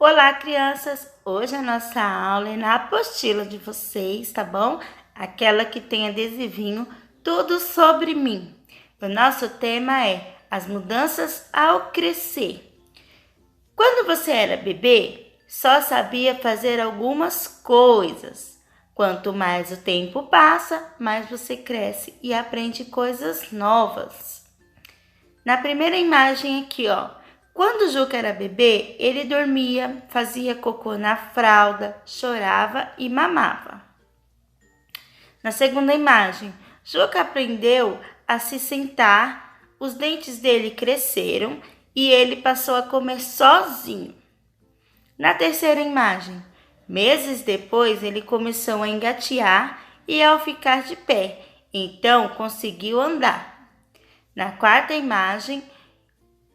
Olá, crianças! Hoje a nossa aula é na apostila de vocês, tá bom? Aquela que tem adesivinho Tudo sobre mim. O nosso tema é as mudanças ao crescer. Quando você era bebê, só sabia fazer algumas coisas. Quanto mais o tempo passa, mais você cresce e aprende coisas novas. Na primeira imagem aqui, ó. Quando o Juca era bebê, ele dormia, fazia cocô na fralda, chorava e mamava. Na segunda imagem, Juca aprendeu a se sentar, os dentes dele cresceram e ele passou a comer sozinho. Na terceira imagem, meses depois, ele começou a engatear e ao ficar de pé, então conseguiu andar. Na quarta imagem,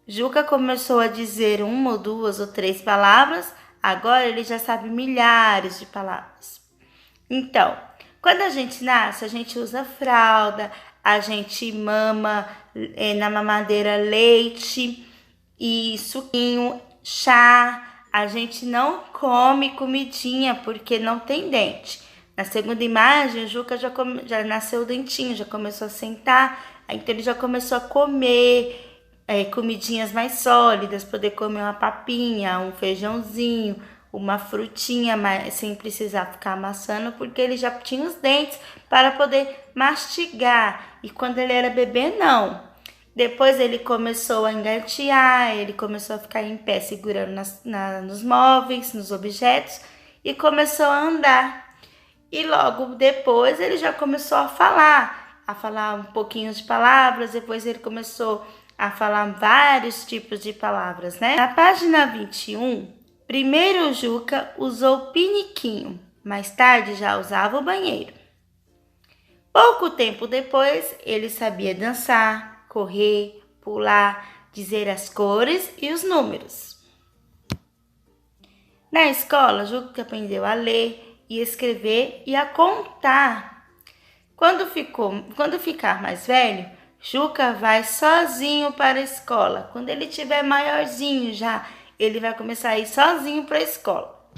Juca começou a dizer uma ou duas ou três palavras, agora ele já sabe milhares de palavras. Então, quando a gente nasce, a gente usa fralda, a gente mama na mamadeira leite e suquinho, chá. A gente não come comidinha porque não tem dente. Na segunda imagem, o Juca já nasceu o dentinho, já começou a sentar, então ele já começou a comer comidinhas mais sólidas, poder comer uma papinha, um feijãozinho, uma frutinha, mas sem precisar ficar amassando, porque ele já tinha os dentes para poder mastigar. E quando ele era bebê, não. Depois ele começou a engatear, ele começou a ficar em pé segurando nos móveis, nos objetos e começou a andar. E logo depois ele já começou a falar um pouquinho de palavras, depois ele começou a falar vários tipos de palavras, né? Na página 21, primeiro o Juca usou piniquinho, mais tarde já usava o banheiro. Pouco tempo depois, ele sabia dançar, correr, pular, dizer as cores e os números. Na escola, Juca aprendeu a ler e escrever e a contar. Quando ficar mais velho, Juca vai sozinho para a escola. Quando ele tiver maiorzinho já, ele vai começar a ir sozinho para a escola.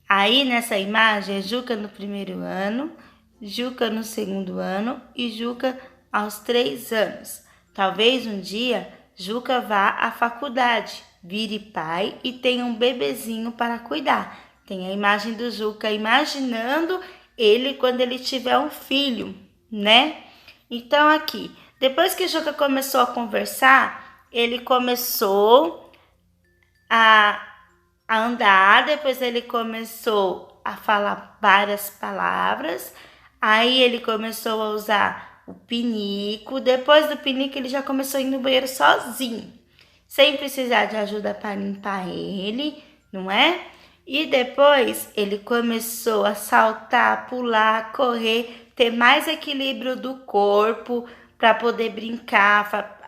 Aí nessa imagem é Juca no primeiro ano, Juca no segundo ano e Juca aos 3 anos. Talvez um dia Juca vá à faculdade, vire pai e tenha um bebezinho para cuidar. Tem a imagem do Juca imaginando ele quando ele tiver um filho, né? Então aqui, depois que Juca começou a conversar, ele começou a andar, depois ele começou a falar várias palavras, aí ele começou a usar o pinico, depois do pinico ele já começou a ir no banheiro sozinho, sem precisar de ajuda para limpar ele, não é? E depois ele começou a saltar, pular, correr, ter mais equilíbrio do corpo para poder brincar,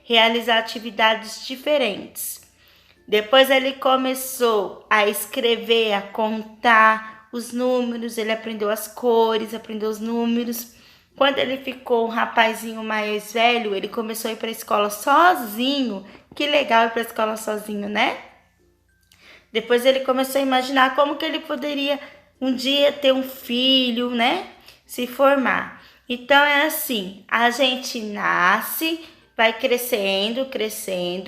realizar atividades diferentes. Depois ele começou a escrever, a contar os números, ele aprendeu as cores, aprendeu os números. Quando ele ficou um rapazinho mais velho, ele começou a ir para a escola sozinho. Que legal ir para a escola sozinho, né? Depois ele começou a imaginar como que ele poderia um dia ter um filho, né? Se formar. Então é assim, a gente nasce, vai crescendo,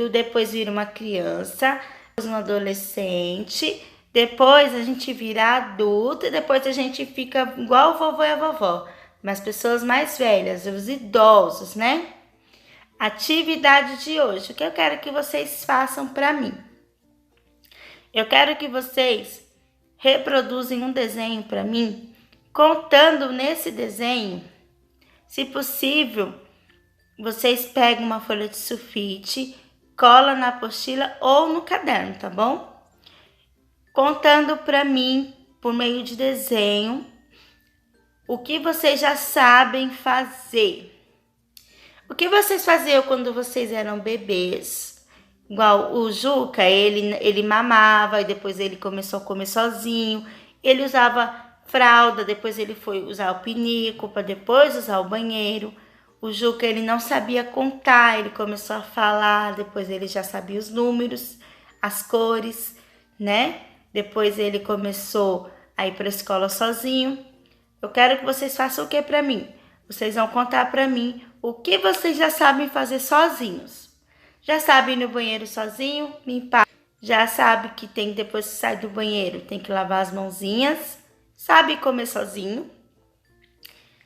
depois vira uma criança, depois um adolescente, depois a gente vira adulto e depois a gente fica igual o vovô e a vovó, mas pessoas mais velhas, os idosos, né? Atividade de hoje, o que eu quero que vocês façam para mim? Eu quero que vocês reproduzem um desenho para mim, contando nesse desenho, se possível, vocês pegam uma folha de sulfite, cola na apostila ou no caderno, tá bom? Contando para mim, por meio de desenho, o que vocês já sabem fazer. O que vocês faziam quando vocês eram bebês? Igual o Juca, ele mamava e depois ele começou a comer sozinho. Ele usava fralda, depois ele foi usar o pinico para depois usar o banheiro. O Juca, ele não sabia contar, ele começou a falar, depois ele já sabia os números. as cores, né? Depois ele começou a ir para a escola sozinho. Eu quero que vocês façam o que para mim? Vocês vão contar para mim o que vocês já sabem fazer sozinhos. Já sabem ir no banheiro sozinho, limpar. Já sabe que tem, depois que sai do banheiro, tem que lavar as mãozinhas. Sabe comer sozinho.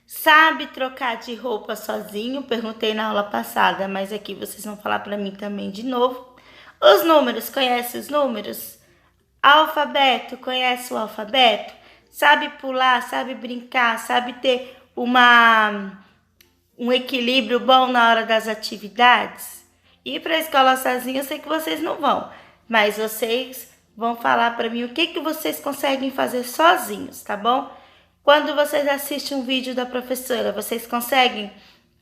Sabe trocar de roupa sozinho. Perguntei na aula passada, mas aqui vocês vão falar para mim também de novo. Os números, conhece os números? Alfabeto, conhece o alfabeto? Sabe pular, sabe brincar, sabe ter um equilíbrio bom na hora das atividades? Ir para a escola sozinho, eu sei que vocês não vão, mas vocês vão falar para mim o que vocês conseguem fazer sozinhos, tá bom? Quando vocês assistem um vídeo da professora, vocês conseguem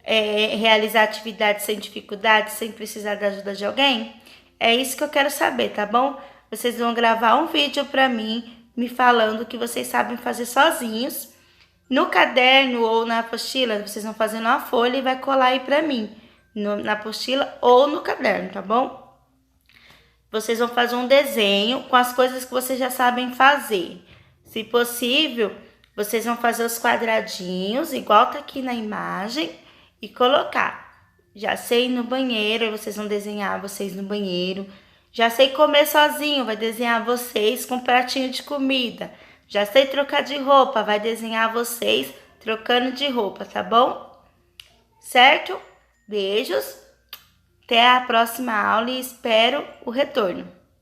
realizar atividades sem dificuldade, sem precisar da ajuda de alguém? É isso que eu quero saber, tá bom? Vocês vão gravar um vídeo para mim, me falando o que vocês sabem fazer sozinhos. No caderno ou na apostila, vocês vão fazer numa folha e vai colar aí para mim, na apostila ou no caderno, tá bom? Vocês vão fazer um desenho com as coisas que vocês já sabem fazer. Se possível, vocês vão fazer os quadradinhos, igual tá aqui na imagem, e colocar. Já sei ir no banheiro, vocês vão desenhar vocês no banheiro. Já sei comer sozinho, vai desenhar vocês com um pratinho de comida. Já sei trocar de roupa, vai desenhar vocês trocando de roupa, tá bom? Certo? Beijos, até a próxima aula e espero o retorno.